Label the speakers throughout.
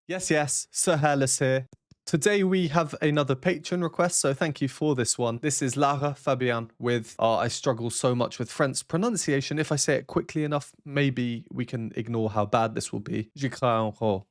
Speaker 1: Yes, yes, Sir Hairless here. Today we have another Patreon request, so thank you for this one. This is Lara Fabian with I struggle so much with French pronunciation. If I say it quickly enough, maybe we can ignore how bad this will be. Ycroisencore,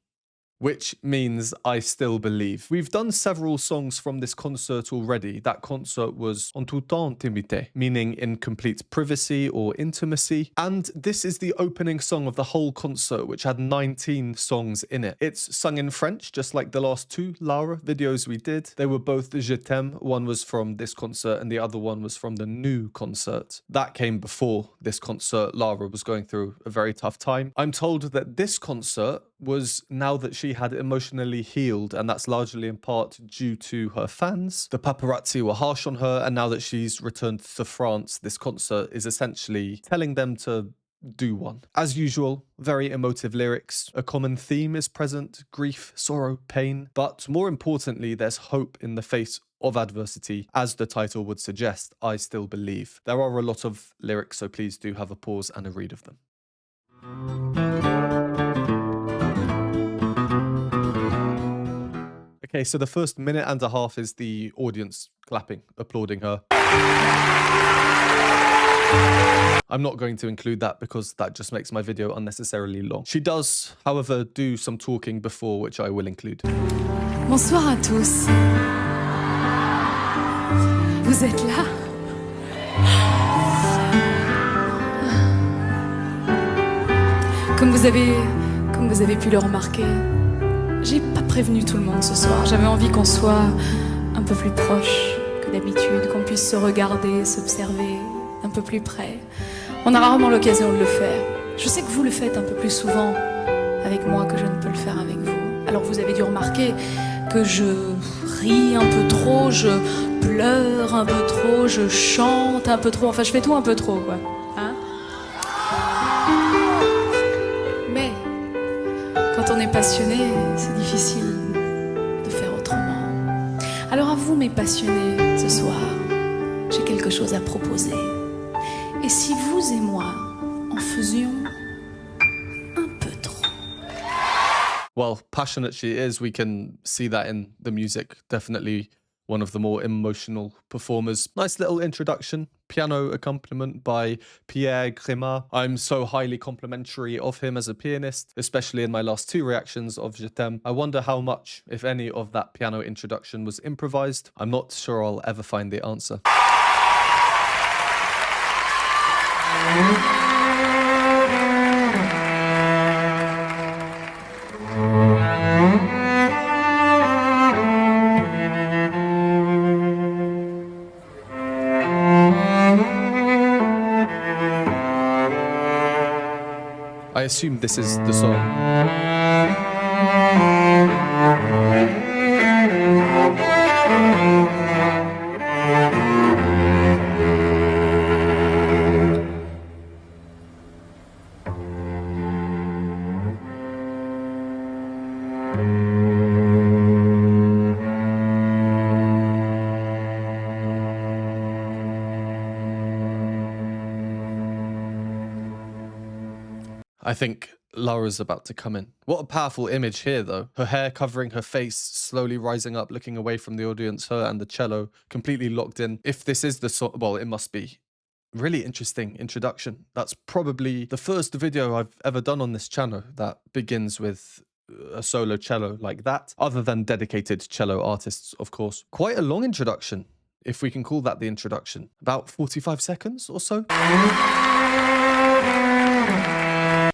Speaker 1: which means I still believe. We've done several songs from this concert already. That concert was en toute intimité, meaning in complete privacy or intimacy. And this is the opening song of the whole concert, which had 19 songs in it. It's sung in French, just like the last two Lara videos we did. They were both Je t'aime. One was from this concert and the other one was from the new concert. That came before this concert. Lara was going through a very tough time. I'm told that this concert was now that she had emotionally healed, and that's largely in part due to her fans. The paparazzi were harsh on her, and now that she's returned to France, this concert is essentially telling them to do one. As usual, very emotive lyrics. A common theme is present: grief, sorrow, pain. But more importantly, there's hope in the face of adversity. As the title would suggest, I still believe. There are a lot of lyrics, so please do have a pause and a read of them. Okay, so the first minute and a half is the audience clapping, applauding her. I'm not going to include that because that just makes my video unnecessarily long. She does, however, do some talking before, which I will include.
Speaker 2: Bonsoir à tous. Vous êtes là? Comme vous avez pu le remarquer, j'ai pas prévenu tout le monde ce soir. J'avais envie qu'on soit un peu plus proche que d'habitude, qu'on puisse se regarder, s'observer un peu plus près. On a rarement l'occasion de le faire. Je sais que vous le faites un peu plus souvent avec moi que je ne peux le faire avec vous. Alors vous avez dû remarquer que je ris un peu trop, je pleure un peu trop, je chante un peu trop. Enfin, je fais tout un peu trop, quoi. Hein? Mais quand on est passionné, c'est difficile de faire autrement. Alors à vous, mes passionnés, ce soir, j'ai quelque chose à proposer. Et si vous et moi en faisions un peu trop?
Speaker 1: Well, passionate she is. We can see that in the music. Definitely one of the more emotional performers. Nice little introduction. Piano accompaniment by Pierre Grimard. I'm so highly complimentary of him as a pianist, especially in my last two reactions of Je t'aime. I wonder how much, if any, of that piano introduction was improvised. I'm not sure I'll ever find the answer. I assume this is the song. I think Lara's about to come in. What a powerful image here, though. Her hair covering her face, slowly rising up, looking away from the audience, her and the cello completely locked in. If this is the song, well, it must be. Really interesting introduction. That's probably the first video I've ever done on this channel that begins with a solo cello like that, other than dedicated cello artists, of course. Quite a long introduction, if we can call that the introduction. About 45 seconds or so.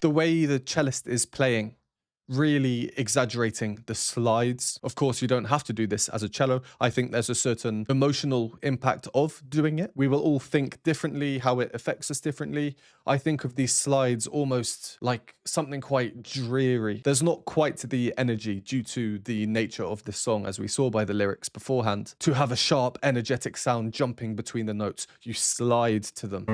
Speaker 1: The way the cellist is playing, really exaggerating the slides. Of course, you don't have to do this as a cello. I think there's a certain emotional impact of doing it. We will all think differently, how it affects us differently. I think of these slides almost like something quite dreary. There's not quite the energy due to the nature of this song, as we saw by the lyrics beforehand. To have a sharp, energetic sound jumping between the notes, you slide to them.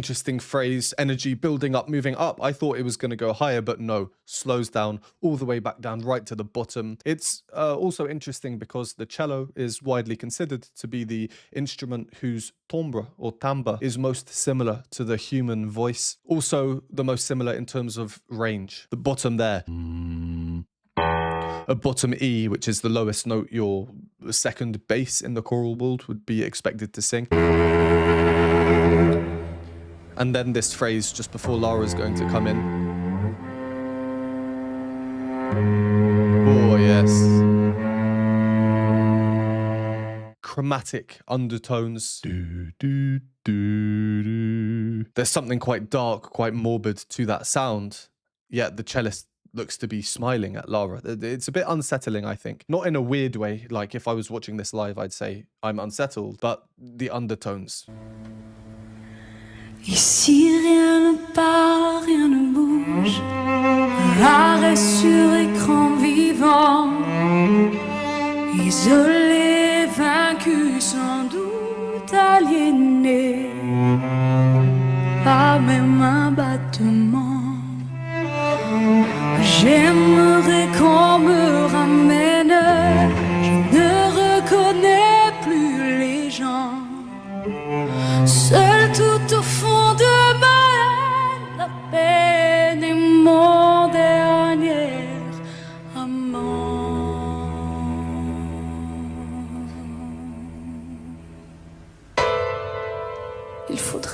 Speaker 1: interesting phrase, energy building up, moving up. I thought it was going to go higher, but no, slows down all the way back down right to the bottom. It's also interesting because the cello is widely considered to be the instrument whose timbre or timbre is most similar to the human voice. Also the most similar in terms of range. The bottom there. A bottom E, which is the lowest note your second bass in the choral world would be expected to sing. And then this phrase just before Lara's going to come in. Oh, yes. Chromatic undertones. There's something quite dark, quite morbid to that sound, yet the cellist looks to be smiling at Lara. It's a bit unsettling, I think. Not in a weird way, like if I was watching this live, I'd say I'm unsettled, but the undertones.
Speaker 2: Ici rien ne part, rien ne bouge, arrêt sur écran vivant, isolé, vaincu, sans doute aliéné, pas même un battement. J'aimerais qu'on me ramène, je ne reconnais plus les gens. Seul tout au fond de ma haine, la peine est mon dernier amant. Il faudrait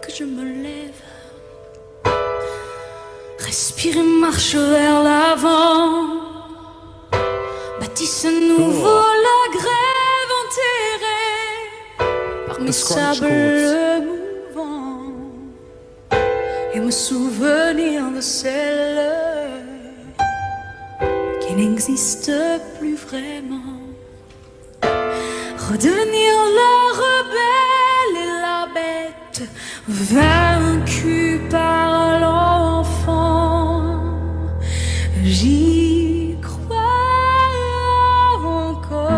Speaker 2: que je me lève, respire et marche vers l'avant, bâtisse à nouveau la grève enterrée par mes sables mouvants et me souvenir de celle qui n'existe plus vraiment. Redevenir la rebelle et la bête vaincue par l'enfant. J'y crois encore.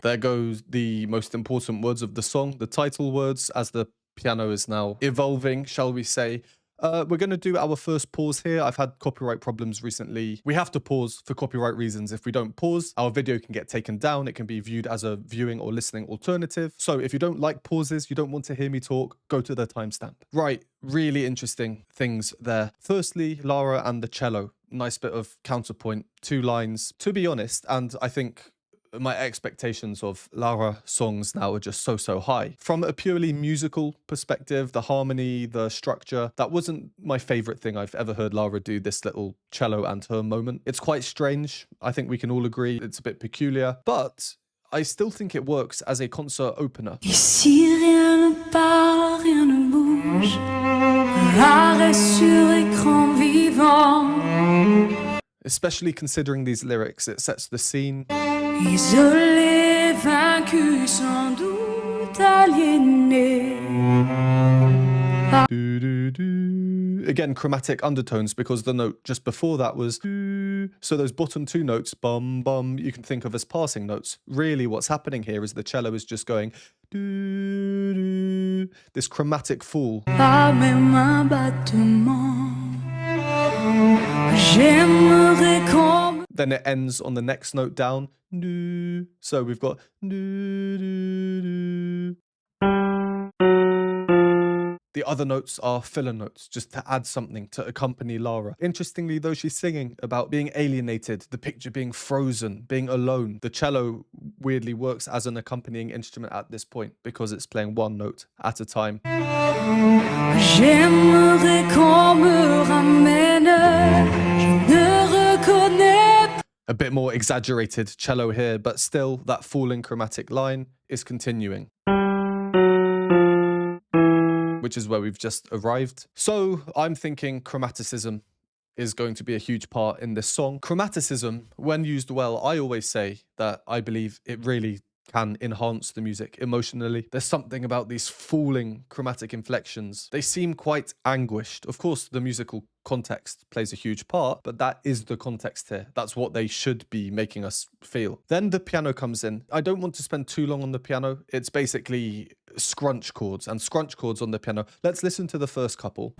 Speaker 1: There goes the most important words of the song, the title words, as the piano is now evolving, shall we say. We're going to do our first pause here. I've had copyright problems recently. We have to pause for copyright reasons. If we don't pause, our video can get taken down. It can be viewed as a viewing or listening alternative. So if you don't like pauses, you don't want to hear me talk, go to the timestamp. Right, really interesting things there. Firstly, Lara and the cello. Nice bit of counterpoint, 2 lines. To be honest, and I think my expectations of Lara songs now are just so high. From a purely musical perspective, the harmony, the structure, that wasn't my favorite thing I've ever heard Lara do, this little cello and her moment. It's quite strange. I think we can all agree it's a bit peculiar, but I still think it works as a concert opener.
Speaker 2: Ici rien ne part, rien ne bouge, arrêt sur écran vivant.
Speaker 1: Especially considering these lyrics, it sets the scene.
Speaker 2: Isolé, vaincu, sans doute aliéné.
Speaker 1: Again, chromatic undertones, because the note just before that was do. So those bottom 2 notes, bum, bum, you can think of as passing notes. Really what's happening here is the cello is just going do, do, this chromatic fall.
Speaker 2: Pas même un battement. J'aimerais qu'on...
Speaker 1: Then it ends on the next note down. Do. So we've got do, do, do. The other notes are filler notes, just to add something to accompany Lara. Interestingly, though, she's singing about being alienated, the picture being frozen, being alone. The cello weirdly works as an accompanying instrument at this point because it's playing 1 note at a time.
Speaker 2: J'aimerais qu'on me ramène, je ne reconnais.
Speaker 1: A bit more exaggerated cello here, but still that falling chromatic line is continuing, which is where we've just arrived. So I'm thinking chromaticism is going to be a huge part in this song. Chromaticism, when used well, I always say that I believe it really can enhance the music emotionally. There's something about these falling chromatic inflections. They seem quite anguished. Of course, the musical context plays a huge part, but that is the context here. That's what they should be making us feel. Then the piano comes in. I don't want to spend too long on the piano. It's basically scrunch chords, and scrunch chords on the piano. Let's listen to the first couple.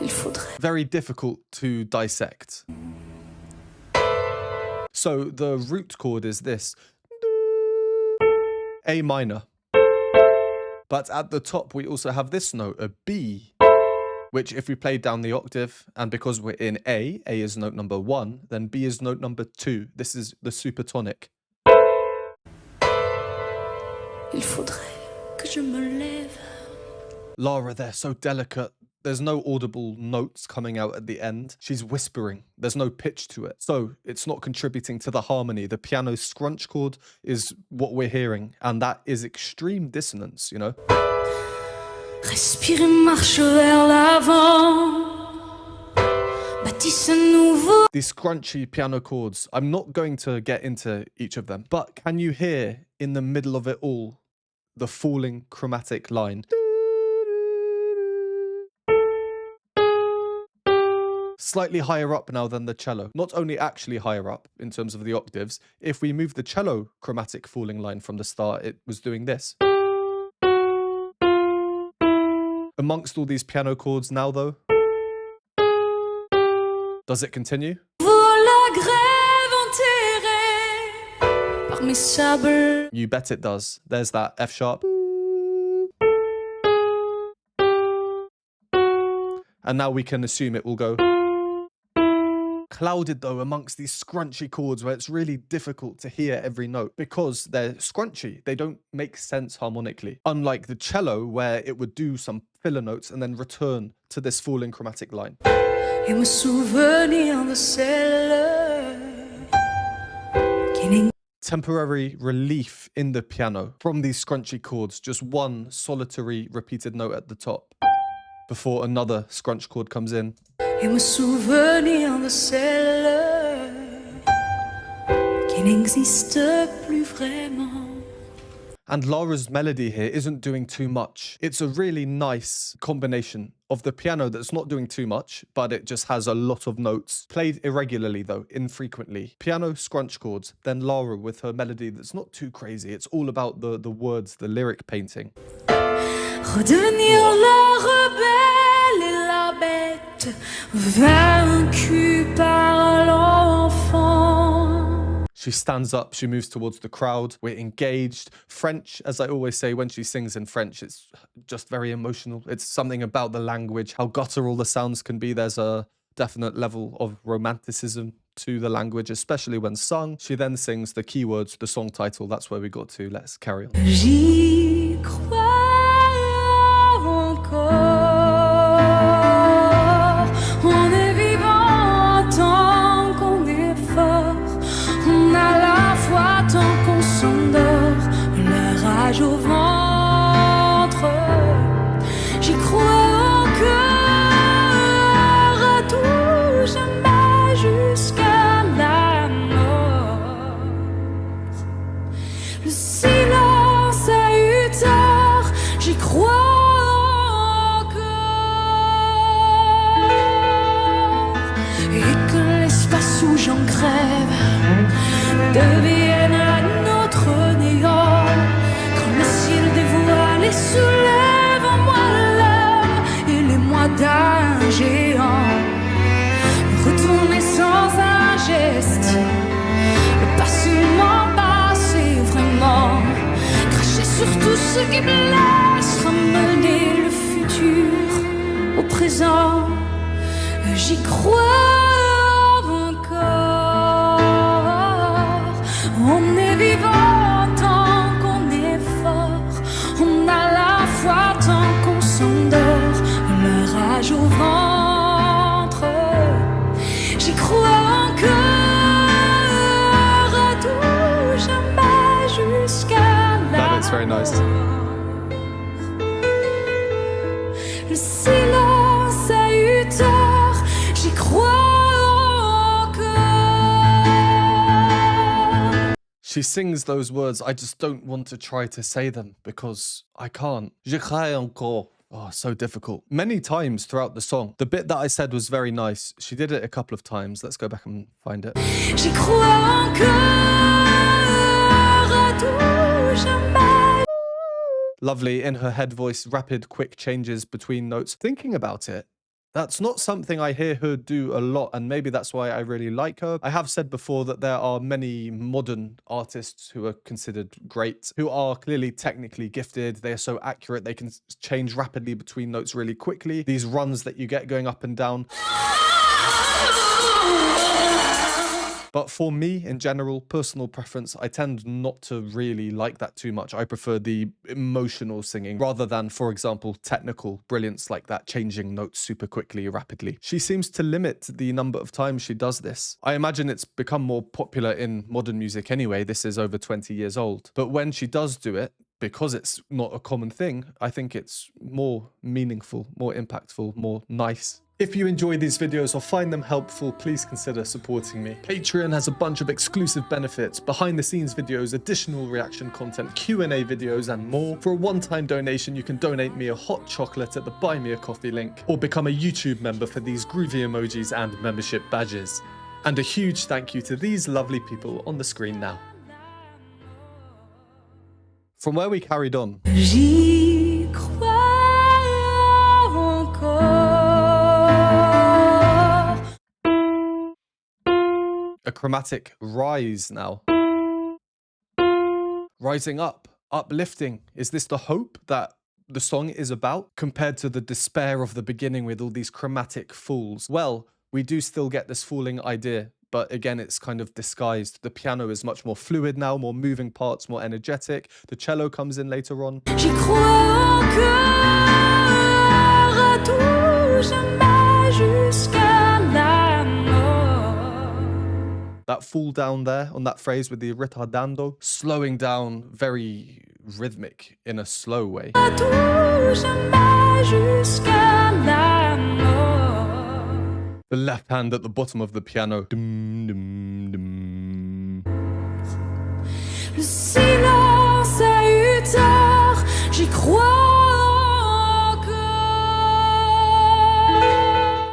Speaker 2: Il faudrait.
Speaker 1: Very difficult to dissect. So the root chord is this. A minor. But at the top we also have this note, a B, which if we play down the octave, and because we're in A is note number 1, then B is note number 2. This is the supertonic.
Speaker 2: Il faudrait que je me lève.
Speaker 1: Lara, they're so delicate. There's no audible notes coming out at the end. She's whispering. There's no pitch to it. So it's not contributing to the harmony. The piano scrunch chord is what we're hearing. And that is extreme dissonance, you know?
Speaker 2: Respire et marche vers l'avant. Bâtisse un nouveau.
Speaker 1: These scrunchy piano chords, I'm not going to get into each of them. But can you hear in the middle of it all the falling chromatic line? Slightly higher up now than the cello. Not only actually higher up in terms of the octaves, if we move the cello chromatic falling line from the start, it was doing this. Amongst all these piano chords now though, does it continue? You bet it does. There's that F sharp. And now we can assume it will go. Clouded though amongst these scrunchy chords where it's really difficult to hear every note because they're scrunchy. They don't make sense harmonically. Unlike the cello where it would do some filler notes and then return to this falling chromatic line.
Speaker 2: Et me souvenir de celle qui n'est.
Speaker 1: Temporary relief in the piano from these scrunchy chords. Just one solitary repeated note at the top before another scrunch chord comes in.
Speaker 2: Et me souvenir de celle qui n'existe plus vraiment.
Speaker 1: And Lara's melody here isn't doing too much. It's a really nice combination of the piano that's not doing too much, but it just has a lot of notes. Played irregularly though, infrequently. Piano scrunch chords, then Lara with her melody that's not too crazy. It's all about the words, the lyric painting.
Speaker 2: Redevenir la rebelle et la bête, vaincue par l'enfant.
Speaker 1: She stands up, she moves towards the crowd, we're engaged. French, as I always say, when she sings in French, it's just very emotional. It's something about the language, how guttural the sounds can be. There's a definite level of romanticism to the language, especially when sung. She then sings the keywords, the song title. That's where we got to. Let's carry on.
Speaker 2: J'y crois encore. On est vivant tant qu'on est fort. On a la foi tant qu'on s'endort. La rage au ventre. J'y crois encore à tout jamais jusqu'à la mort. Le silence a eu tort. J'y crois encore. Et que l'espace où j'en crève devienne à notre néant. Quand le ciel dévoile et soulève en moi l'âme et l'émoi d'un géant. Retourner sans un geste, ne pas seulement passer vraiment. Cracher sur tout ce qui blesse, ramener le futur au présent. J'y crois encore. On est vivant tant qu'on est fort. On a la foi tant qu'on s'endort. La rage au ventre. J'y crois encore à tout jamais jusqu'à la
Speaker 1: That is very nice.
Speaker 2: Le silence a eu tort. J'y crois encore.
Speaker 1: She sings those words. I just don't want to try to say them because I can't. Je crie encore. Oh, so difficult. Many times throughout the song. The bit that I said was very nice. She did it a couple of times. Let's go back and find it.
Speaker 2: J'y crois encore à tout jamais.
Speaker 1: Lovely in her head voice, rapid, quick changes between notes. Thinking about it, that's not something I hear her do a lot, and maybe that's why I really like her. I have said before that there are many modern artists who are considered great, who are clearly technically gifted. They are so accurate. They can change rapidly between notes really quickly. These runs that you get going up and down. But for me, in general, personal preference, I tend not to really like that too much. I prefer the emotional singing rather than, for example, technical brilliance like that, changing notes super quickly, rapidly. She seems to limit the number of times she does this. I imagine it's become more popular in modern music anyway. This is over 20 years old. But when she does do it, because it's not a common thing, I think it's more meaningful, more impactful, more nice. If you enjoy these videos or find them helpful, please consider supporting me. Patreon has a bunch of exclusive benefits, behind the scenes videos, additional reaction content, Q&A videos, and more. For a one-time donation, you can donate me a hot chocolate at the Buy Me a Coffee link, or become a YouTube member for these groovy emojis and membership badges. And a huge thank you to these lovely people on the screen now. From where we carried on.
Speaker 2: J'y crois encore.
Speaker 1: A chromatic rise now. Rising up, uplifting. Is this the hope that the song is about, compared to the despair of the beginning with all these chromatic falls? Well, we do still get this falling idea, but again, it's kind of disguised. The piano is much more fluid now, more moving parts, more energetic. The cello comes in later on.
Speaker 2: J'y crois encore à tout jamais jusqu'à la mort.
Speaker 1: That fall down there on that phrase with the ritardando, slowing down, very rhythmic in a slow way.
Speaker 2: À tout jamais jusqu'à la mort.
Speaker 1: The left hand at the bottom of the piano. Dum, dum, dum.
Speaker 2: Le silence a eu tort, j'y crois encore.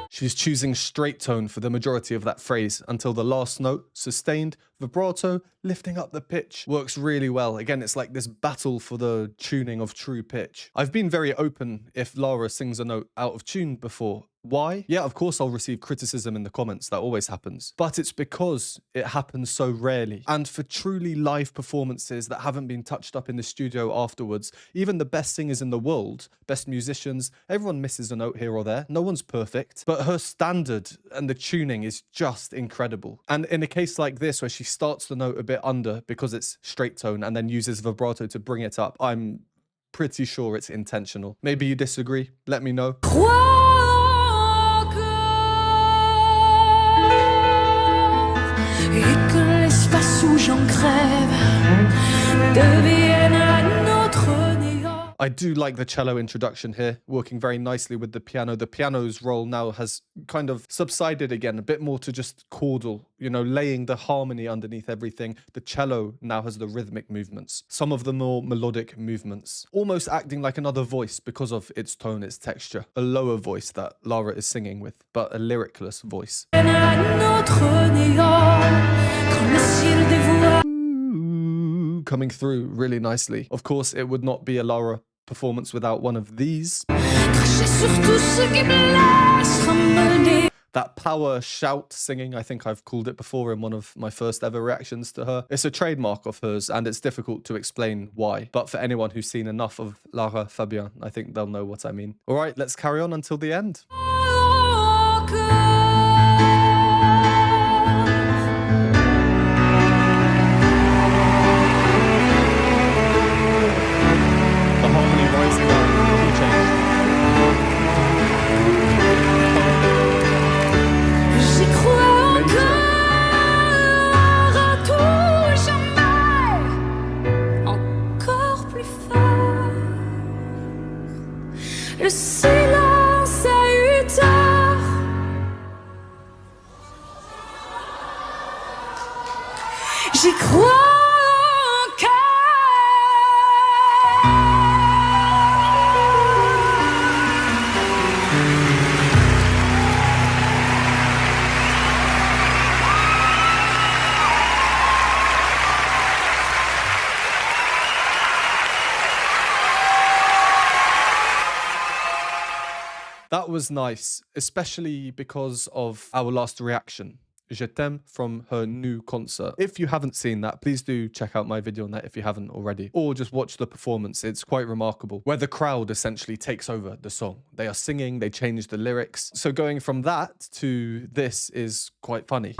Speaker 1: She's choosing straight tone for the majority of that phrase until the last note, sustained, vibrato, lifting up the pitch. Works really well. Again, it's like this battle for the tuning of true pitch. I've been very open if Lara sings a note out of tune before. Why? Yeah, of course I'll receive criticism in the comments, that always happens. But it's because it happens so rarely. And for truly live performances that haven't been touched up in the studio afterwards, even the best singers in the world, best musicians, everyone misses a note here or there. No one's perfect. But her standard and the tuning is just incredible. And in a case like this, where she starts the note a bit under because it's straight tone and then uses vibrato to bring it up, I'm pretty sure it's intentional. Maybe you disagree? Let me know.
Speaker 2: Et que l'espace où j'en crève devienne un autre néant.
Speaker 1: I do like the cello introduction here, working very nicely with the piano. The piano's role now has kind of subsided again, a bit more to just chordal, you know, laying the harmony underneath everything. The cello now has the rhythmic movements, some of the more melodic movements, almost acting like another voice because of its tone, its texture. A lower voice that Lara is singing with, but a lyricless voice. Ooh, coming through really nicely. Of course, it would not be a Lara performance without one of these. That power shout singing, I think I've called it before in one of my first ever reactions to her. It's a trademark of hers, and it's difficult to explain why. But for anyone who's seen enough of Lara Fabian, I think they'll know what I mean. All right, let's carry on until the end. The harmony rising up, key change.
Speaker 2: Le silence a eu tort. J'y crois
Speaker 1: That was nice, especially because of our last reaction. Je t'aime from her new concert. If you haven't seen that, please do check out my video on that if you haven't already. Or just watch the performance. It's quite remarkable. Where the crowd essentially takes over the song. They are singing, they change the lyrics. So going from that to this is quite funny.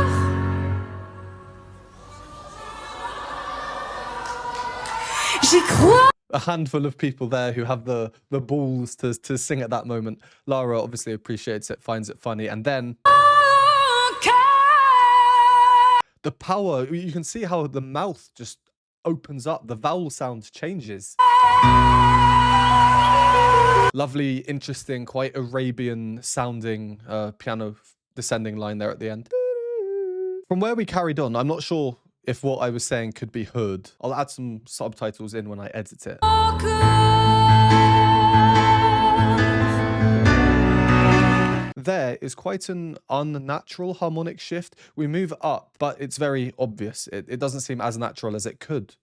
Speaker 2: J'y crois.
Speaker 1: A handful of people there who have the balls to sing at that moment. Lara obviously appreciates it, finds it funny. And then the power, you can see how the mouth just opens up. The vowel sound changes. Lovely, interesting, quite Arabian sounding piano descending line there at the end. From where we carried on, I'm not sure if what I was saying could be heard. I'll add some subtitles in when I edit it. There is quite an unnatural harmonic shift. We move up, but it's very obvious. It doesn't seem as natural as it could.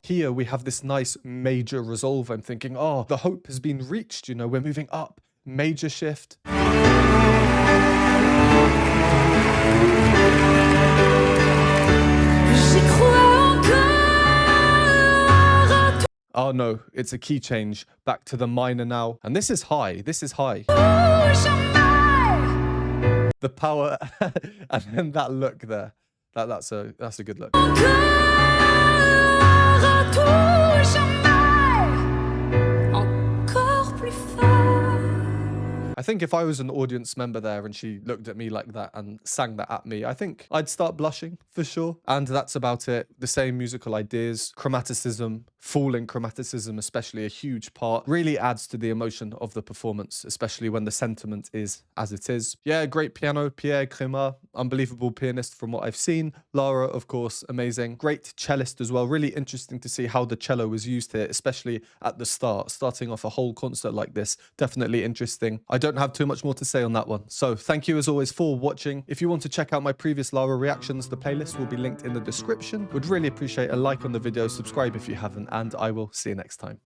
Speaker 1: Here we have this nice major resolve. I'm thinking, oh, the hope has been reached, you know, we're moving up. Major shift. Oh no, it's a key change. Back to the minor now. And this is high. This is high. The power and then that look there. That's a good look. I think if I was an audience member there and she looked at me like that and sang that at me, I think I'd start blushing for sure. And that's about it. The same musical ideas, chromaticism, falling chromaticism, especially a huge part, really adds to the emotion of the performance, especially when the sentiment is as it is. Yeah, great piano, Pierre Crémat, unbelievable pianist from what I've seen. Lara, of course, amazing. Great cellist as well. Really interesting to see how the cello was used here, especially at the start. Starting off a whole concert like this, definitely interesting. I don't have too much more to say on that one. So thank you as always for watching. If you want to check out my previous Lara reactions, the playlist will be linked in the description. Would really appreciate a like on the video, subscribe if you haven't, and I will see you next time.